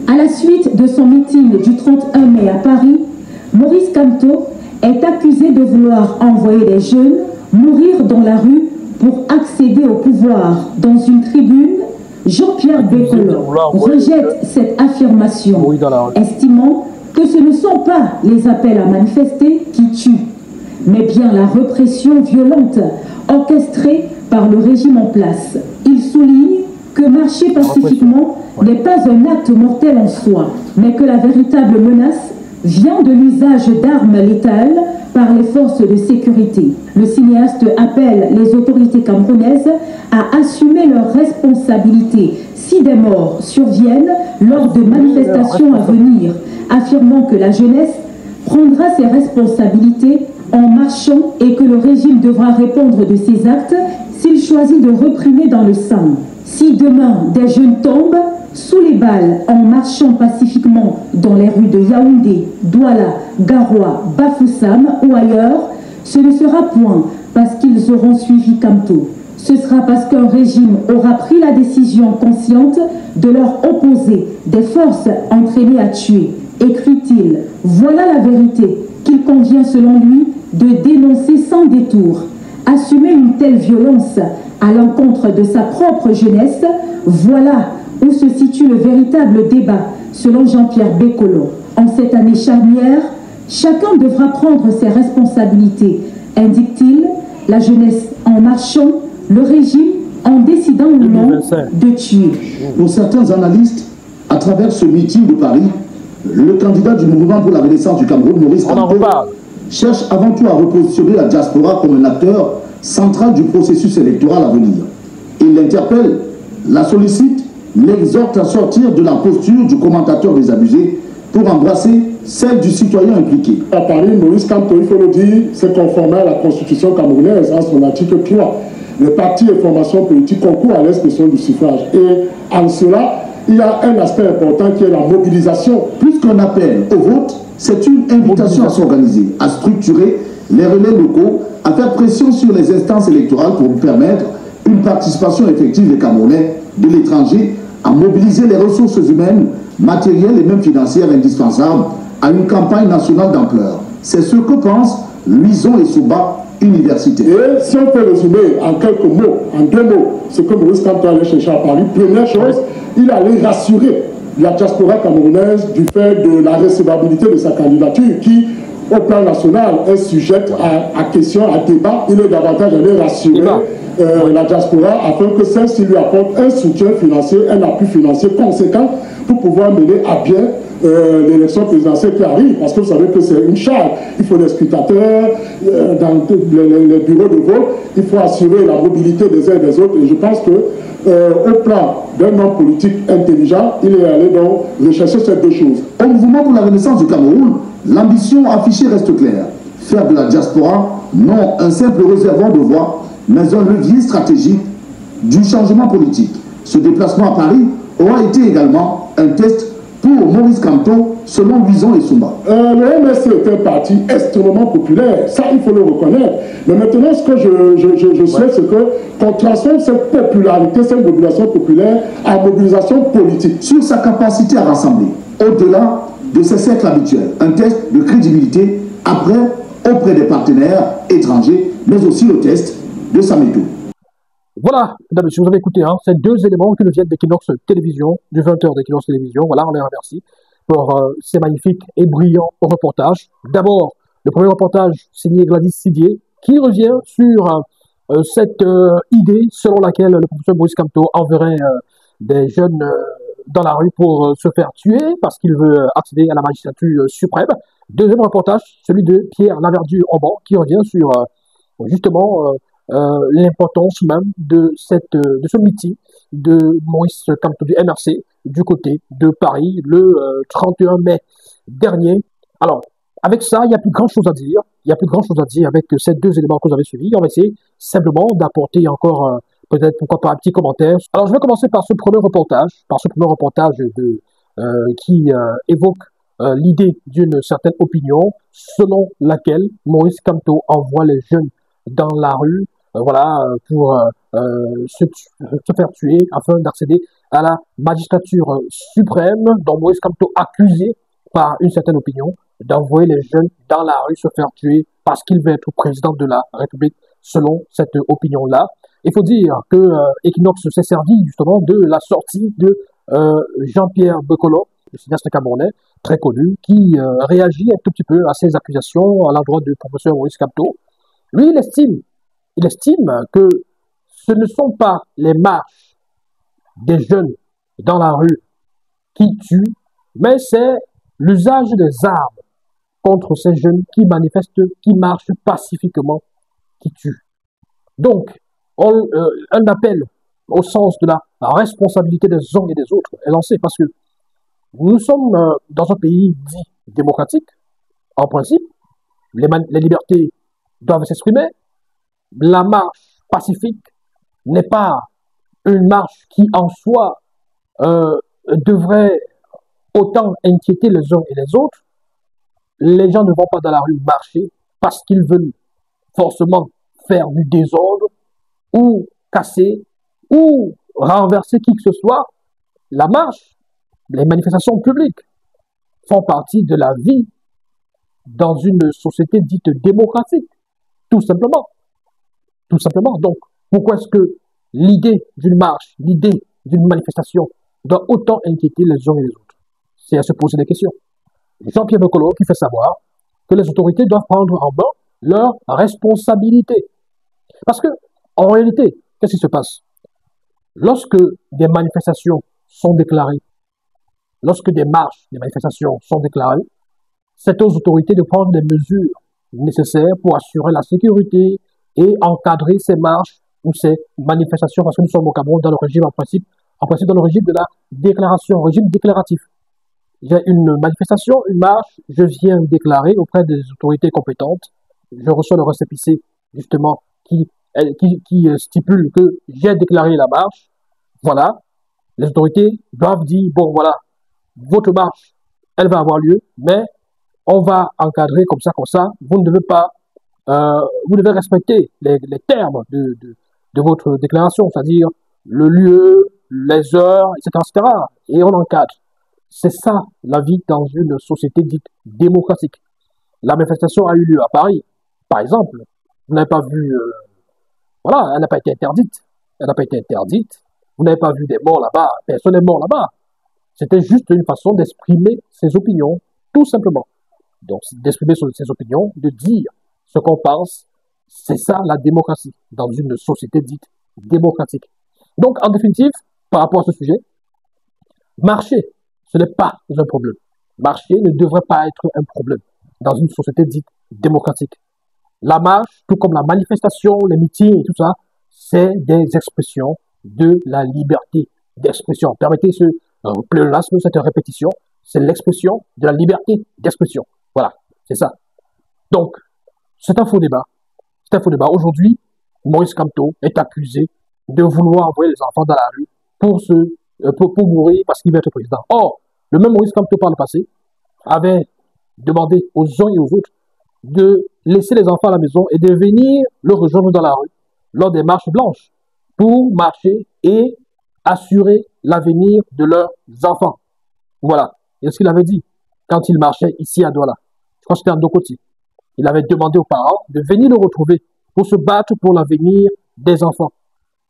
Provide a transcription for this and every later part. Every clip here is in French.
À la suite de son meeting du 31 mai à Paris, Maurice Kamto est accusé de vouloir envoyer des jeunes mourir dans la rue pour accéder au pouvoir. Dans une tribune, Jean-Pierre Bekolo rejette cette affirmation, estimant que ce ne sont pas les appels à manifester qui tuent, mais bien la répression violente orchestrée par le régime en place. Il souligne que marcher pacifiquement n'est pas un acte mortel en soi, mais que la véritable menace vient de l'usage d'armes létales par les forces de sécurité. Le cinéaste appelle les autorités camerounaises à assumer leurs responsabilités si des morts surviennent lors de manifestations à venir, affirmant que la jeunesse prendra ses responsabilités en marchant et que le régime devra répondre de ses actes s'il choisit de réprimer dans le sang. Si demain des jeunes tombent sous les balles en marchant pacifiquement dans les rues de Yaoundé, Douala, Garoua, Bafoussam ou ailleurs, ce ne sera point parce qu'ils auront suivi Kamto. Ce sera parce qu'un régime aura pris la décision consciente de leur opposer des forces entraînées à tuer. Écrit-il, voilà la vérité qu'il convient selon lui de dénoncer sans détour. Assumer une telle violence à l'encontre de sa propre jeunesse, voilà où se situe le véritable débat, selon Jean-Pierre Bekolo. En cette année charnière, chacun devra prendre ses responsabilités, indique-t-il, la jeunesse en marchant, le régime en décidant ou non de tuer. Pour certains analystes, à travers ce meeting de Paris, le candidat du mouvement pour la renaissance du Cameroun, Maurice Kamto, cherche avant tout à repositionner la diaspora comme un acteur central du processus électoral à venir. Il l'interpelle, la sollicite, l'exhorte à sortir de la posture du commentateur désabusé pour embrasser celle du citoyen impliqué. À Paris, Maurice Kamto, il faut le dire, s'est conformé à la Constitution camerounaise, en son article 3. Les partis et formations politiques concourent à l'expression du suffrage. Et en cela, il y a un aspect important qui est la mobilisation. Plus qu'un appel au vote, c'est une invitation à s'organiser, à structurer les relais locaux, à faire pression sur les instances électorales pour permettre une participation effective des Camerounais de l'étranger, à mobiliser les ressources humaines, matérielles et même financières indispensables à une campagne nationale d'ampleur. C'est ce que pensent Louison et Souba, universitaires. Et si on peut résumer en quelques mots, en 2 mots, ce que Maurice Kamto allait chercher à Paris, première chose, il allait rassurer la diaspora camerounaise du fait de la recevabilité de sa candidature qui, au plan national, est sujette à question, à débat. Il est davantage allé rassurer la diaspora afin que celle-ci lui apporte un soutien financier, un appui financier conséquent pour pouvoir mener à bien l'élection présidentielle qui arrive, parce que vous savez que c'est une charge. Il faut des scrutateurs dans les bureaux de vote, il faut assurer la mobilité des uns et des autres, et je pense que au plan d'un homme politique intelligent, il est allé donc rechercher ces 2 choses. Au mouvement pour la renaissance du Cameroun, l'ambition affichée reste claire. Faire de la diaspora non un simple réservoir de voix, mais un levier stratégique du changement politique. Ce déplacement à Paris aura été également un test pour Maurice Kamto, selon Louison et Souba. Le MSC est un parti extrêmement populaire, ça il faut le reconnaître. Mais maintenant, ce que je souhaite, c'est qu'on transforme cette popularité, cette mobilisation populaire en mobilisation politique. Sur sa capacité à rassembler, au-delà de ses cercles habituels, un test de crédibilité auprès des partenaires étrangers, mais aussi le test de sa méthode. Voilà, mesdames et messieurs, vous avez écouté ces 2 éléments qui nous viennent d'Equinox Télévision, du 20h d'Equinox Télévision. Voilà, on les remercie pour ces magnifiques et brillants reportages. D'abord, le premier reportage signé Gladys Sidier, qui revient sur cette idée selon laquelle le professeur Maurice Kamto enverrait des jeunes dans la rue pour se faire tuer parce qu'il veut accéder à la magistrature suprême. Deuxième reportage, celui de Pierre Laverdure-Auban, qui revient sur justement l'importance même de ce meeting de Maurice Kamto du MRC du côté de Paris le 31 mai dernier. Alors, avec ça, il n'y a plus grand chose à dire. Il n'y a plus grand chose à dire avec ces 2 éléments que vous avez suivis. On va essayer simplement d'apporter encore peut-être pourquoi pas un petit commentaire. Alors, je vais commencer par ce premier reportage, qui évoque l'idée d'une certaine opinion selon laquelle Maurice Kamto envoie les jeunes dans la rue pour se faire tuer afin d'accéder à la magistrature suprême, dont Maurice Kamto accusé par une certaine opinion d'envoyer les jeunes dans la rue se faire tuer parce qu'il veut être président de la République, selon cette opinion-là. Il faut dire que Equinox s'est servi justement de la sortie de Jean-Pierre Bekolo, le cinéaste camerounais, très connu, qui réagit un tout petit peu à ces accusations à l'endroit du professeur Maurice Kamto. Lui, il estime que ce ne sont pas les marches des jeunes dans la rue qui tuent, mais c'est l'usage des armes contre ces jeunes qui manifestent, qui marchent pacifiquement, qui tuent. Donc, un appel au sens de la responsabilité des uns et des autres est lancé parce que nous sommes dans un pays dit démocratique. En principe, les libertés doivent s'exprimer. La marche pacifique n'est pas une marche qui, en soi, devrait autant inquiéter les uns et les autres. Les gens ne vont pas dans la rue marcher parce qu'ils veulent forcément faire du désordre ou casser ou renverser qui que ce soit. La marche, les manifestations publiques font partie de la vie dans une société dite démocratique, tout simplement. Tout simplement. Donc, pourquoi est-ce que l'idée d'une marche, l'idée d'une manifestation doit autant inquiéter les uns et les autres? C'est à se poser des questions. Jean-Pierre Bekolo qui fait savoir que les autorités doivent prendre en main leurs responsabilités. Parce que, en réalité, qu'est-ce qui se passe? Lorsque des manifestations sont déclarées, lorsque des marches, des manifestations sont déclarées, c'est aux autorités de prendre des mesures nécessaires pour assurer la sécurité et encadrer ces marches ou ces manifestations, parce que nous sommes au Cameroun dans le régime, en principe dans le régime de la déclaration, régime déclaratif. J'ai une manifestation, une marche, je viens déclarer auprès des autorités compétentes, je reçois le récépissé, justement, qui stipule que j'ai déclaré la marche. Voilà, les autorités doivent dire, bon voilà, votre marche, elle va avoir lieu, mais on va encadrer comme ça, vous ne devez pas, vous devez respecter les termes de votre déclaration, c'est-à-dire le lieu, les heures, etc., etc., et on encadre. C'est ça, la vie dans une société dite démocratique. La manifestation a eu lieu à Paris, par exemple. Vous n'avez pas vu, voilà, elle n'a pas été interdite. Elle n'a pas été interdite. Vous n'avez pas vu des morts là-bas. Personne n'est mort là-bas. C'était juste une façon d'exprimer ses opinions, tout simplement. Donc, d'exprimer ses opinions, de dire ce qu'on pense, c'est ça la démocratie, dans une société dite démocratique. Donc, en définitive, par rapport à ce sujet, marcher, ce n'est pas un problème. Marcher ne devrait pas être un problème dans une société dite démocratique. La marche, tout comme la manifestation, les meetings et tout ça, c'est des expressions de la liberté d'expression. Permettez ce pléonasme, cette répétition, c'est l'expression de la liberté d'expression. Voilà, c'est ça. Donc, c'est un faux débat. C'est un faux débat. Aujourd'hui, Maurice Kamto est accusé de vouloir envoyer les enfants dans la rue pour mourir parce qu'il veut être président. Or, le même Maurice Kamto par le passé avait demandé aux uns et aux autres de laisser les enfants à la maison et de venir le rejoindre dans la rue lors des marches blanches pour marcher et assurer l'avenir de leurs enfants. Voilà. Et ce qu'il avait dit quand il marchait ici à Douala. Je crois que c'était à Ndokoti. Il avait demandé aux parents de venir le retrouver pour se battre pour l'avenir des enfants.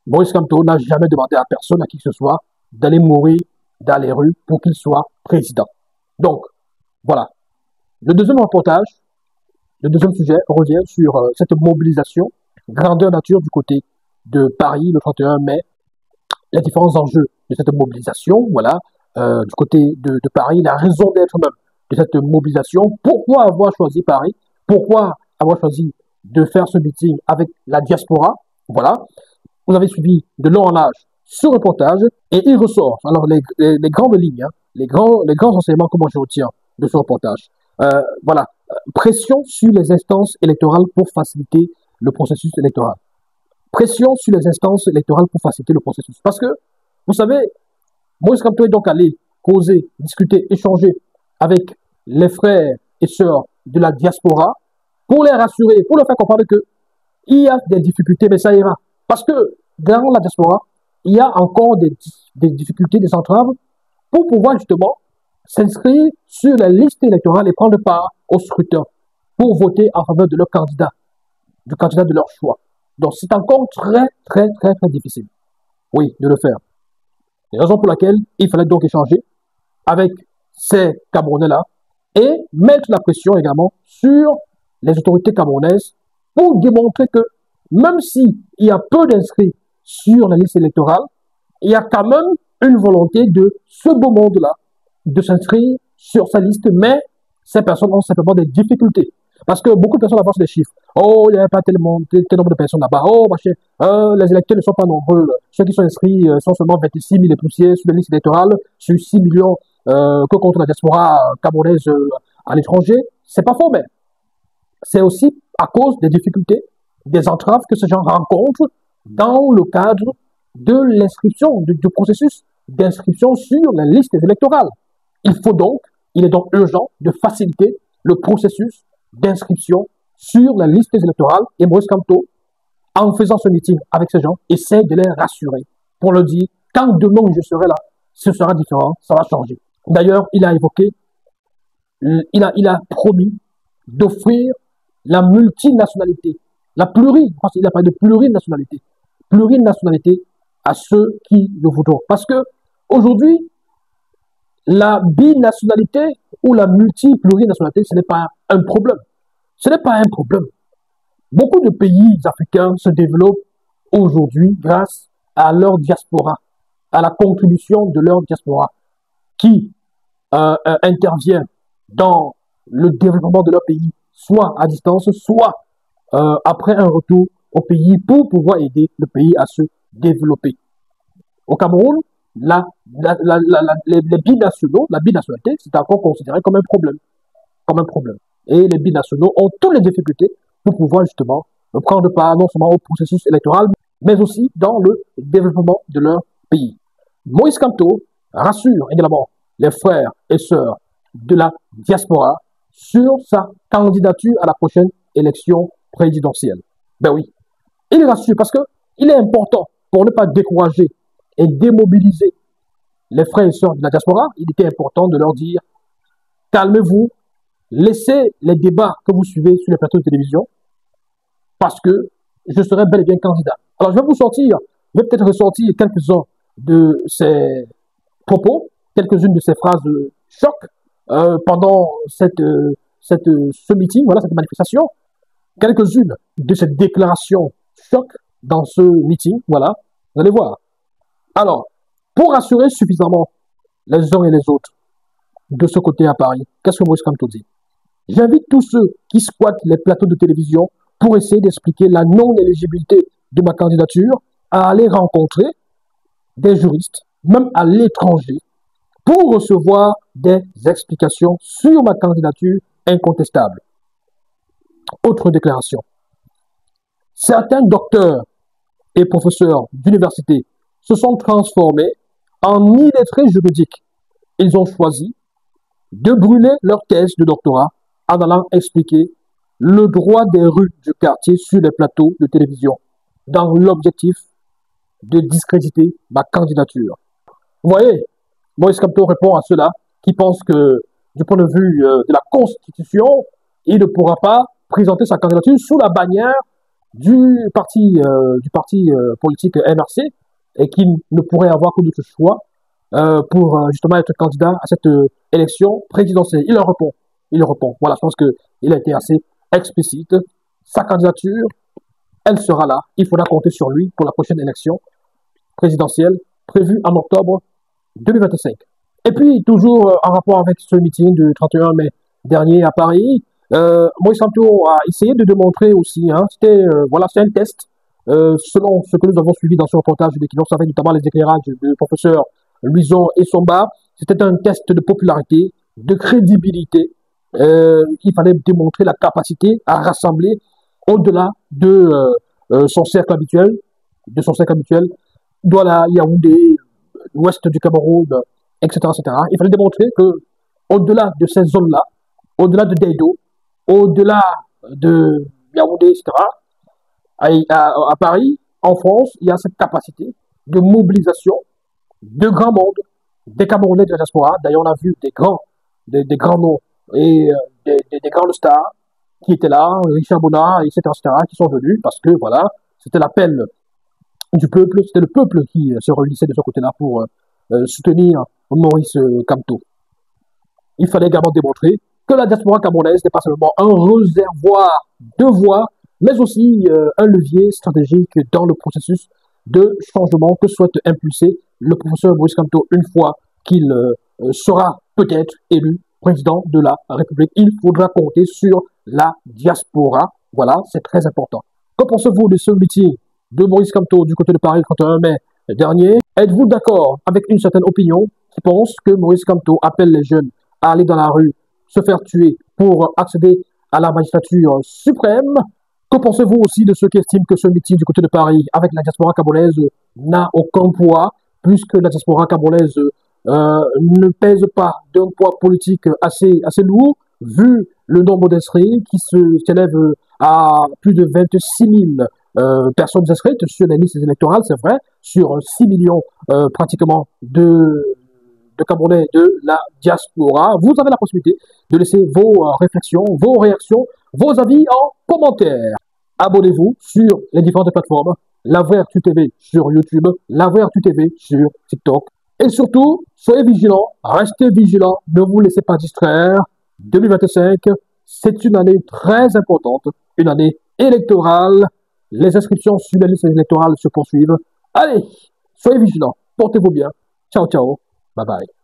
Maurice Kamto n'a jamais demandé à personne, à qui que ce soit, d'aller mourir dans les rues pour qu'il soit président. Donc, voilà. Le deuxième reportage, le deuxième sujet revient sur cette mobilisation, grandeur nature du côté de Paris le 31 mai, les différents enjeux de cette mobilisation, voilà, du côté de Paris, la raison d'être même de cette mobilisation, pourquoi avoir choisi Paris, pourquoi avoir choisi de faire ce meeting avec la diaspora, voilà. Vous avez suivi de long en large ce reportage et il ressort, alors les grandes lignes, hein, les grands enseignements que moi je retiens de ce reportage. Voilà, pression sur les instances électorales pour faciliter le processus électoral. Pression sur les instances électorales pour faciliter le processus. Parce que, vous savez, Maurice Kamto est donc allé causer, discuter, échanger avec les frères et sœurs de la diaspora pour les rassurer, pour leur faire comprendre qu'il y a des difficultés, mais ça ira. Parce que dans la diaspora, il y a encore des difficultés, des entraves pour pouvoir justement s'inscrire sur la liste électorale et prendre part au scrutin pour voter en faveur de leur candidat, du candidat de leur choix. Donc c'est encore très difficile, oui, de le faire. C'est la raison pour laquelle il fallait donc échanger avec ces Camerounais-là et mettre la pression également sur les autorités camerounaises pour démontrer que même s'il y a peu d'inscrits sur la liste électorale, il y a quand même une volonté de ce beau monde-là de s'inscrire sur sa liste, mais ces personnes ont simplement des difficultés. Parce que beaucoup de personnes avancent des chiffres. Oh, il n'y a pas tel nombre de personnes là-bas. Oh, machin, les électeurs ne sont pas nombreux. Ceux qui sont inscrits sont seulement 26 000 et poussières sur la liste électorale, sur 6 millions que contre la diaspora camerounaise à l'étranger. C'est pas faux, mais c'est aussi à cause des difficultés, des entraves que ces gens rencontrent dans le cadre de l'inscription, du processus d'inscription sur la liste électorale. Il est donc urgent de faciliter le processus d'inscription sur la liste électorale. Et Maurice Kamto, en faisant ce meeting avec ces gens, essaie de les rassurer pour leur dire, quand demain je serai là, ce sera différent, ça va changer. D'ailleurs, il a évoqué, il a promis d'offrir la multinationalité, il a parlé de plurinationalité à ceux qui le voudront. Parce que aujourd'hui, la binationalité ou la multi-plurinationalité, ce n'est pas un problème. Ce n'est pas un problème. Beaucoup de pays africains se développent aujourd'hui grâce à leur diaspora, à la contribution de leur diaspora, qui intervient dans le développement de leur pays, soit à distance, soit après un retour au pays pour pouvoir aider le pays à se développer. Au Cameroun, les binationaux, la binationalité, c'est encore considéré comme un problème. Et les binationaux ont toutes les difficultés pour pouvoir justement prendre part non seulement au processus électoral, mais aussi dans le développement de leur pays. Maurice Kamto rassure également les frères et sœurs de la diaspora sur sa candidature à la prochaine élection présidentielle. Ben oui, il rassure parce que il est important pour ne pas décourager et démobiliser les frères et sœurs de la diaspora. Il était important de leur dire, calmez-vous, laissez les débats que vous suivez sur les plateaux de télévision, parce que je serai bel et bien candidat. Alors je vais peut-être ressortir quelques-uns de ces propos, quelques-unes de ces phrases choc pendant ce meeting, voilà, cette manifestation, quelques-unes de ces déclarations choc dans ce meeting, voilà, vous allez voir. Alors, pour rassurer suffisamment les uns et les autres de ce côté à Paris, qu'est-ce que Maurice Kamto dit? J'invite tous ceux qui squattent les plateaux de télévision pour essayer d'expliquer la non-éligibilité de ma candidature à aller rencontrer des juristes, même à l'étranger, pour recevoir des explications sur ma candidature incontestable. Autre déclaration. Certains docteurs et professeurs d'université se sont transformés en illettrés juridiques. Ils ont choisi de brûler leur thèse de doctorat en allant expliquer le droit des rues du quartier sur les plateaux de télévision, dans l'objectif de discréditer ma candidature. Vous voyez, Maurice Kamto répond à ceux-là qui pensent que, du point de vue de la Constitution, il ne pourra pas présenter sa candidature sous la bannière du parti politique MRC et qu'il ne pourrait avoir que d'autres choix pour justement être candidat à cette élection présidentielle. Il répond. Voilà, je pense qu'il a été assez explicite. Sa candidature, elle sera là. Il faudra compter sur lui pour la prochaine élection présidentielle prévue en octobre 2025. Et puis, toujours en rapport avec ce meeting du 31 mai dernier à Paris, Maurice Kamto a essayé de démontrer aussi, c'est un test, selon ce que nous avons suivi dans ce reportage d'Equinox, avec notamment les éclairages du professeur Louison et Somba. C'était un test de popularité, de crédibilité. Il fallait démontrer la capacité à rassembler au-delà de son cercle habituel, Douala, Yaoundé, l'ouest du Cameroun, etc., etc. Il fallait démontrer que au-delà de ces zones-là, au-delà de Deido, au-delà de Yaoundé, etc., à Paris, en France, il y a cette capacité de mobilisation de grand monde, des Camerounais de la diaspora. D'ailleurs, on a vu des grands noms et des grandes stars qui étaient là, Richard Bonnat, etc., qui sont venus parce que, voilà, c'était l'appel du peuple, c'était le peuple qui se réunissait de ce côté-là pour soutenir Maurice Kamto. Il fallait également démontrer que la diaspora camerounaise n'est pas seulement un réservoir de voix, mais aussi un levier stratégique dans le processus de changement que souhaite impulser le professeur Maurice Kamto une fois qu'il sera peut-être élu président de la République. Il faudra compter sur la diaspora. Voilà, c'est très important. Que pensez-vous de ce meeting de Maurice Kamto du côté de Paris le 31 mai dernier? Êtes-vous d'accord avec une certaine opinion qui pense que Maurice Kamto appelle les jeunes à aller dans la rue, se faire tuer pour accéder à la magistrature suprême? Que pensez-vous aussi de ceux qui estiment que ce meeting du côté de Paris avec la diaspora camerounaise n'a aucun poids, puisque la diaspora camerounaise ne pèse pas d'un poids politique assez lourd, vu le nombre d'inscrits qui s'élève à plus de 26 000 personnes inscrites sur les listes électorales, c'est vrai, sur 6 millions pratiquement de Camerounais de la diaspora. Vous avez la possibilité de laisser vos réflexions, vos réactions, vos avis en commentaire. Abonnez-vous sur les différentes plateformes, La Vraie Actu TV sur YouTube, La Vraie Actu TV sur TikTok. Et surtout, soyez vigilants, restez vigilants, ne vous laissez pas distraire. 2025, c'est une année très importante, une année électorale. Les inscriptions sur les listes électorales se poursuivent. Allez, soyez vigilants, portez-vous bien. Ciao, ciao, bye bye.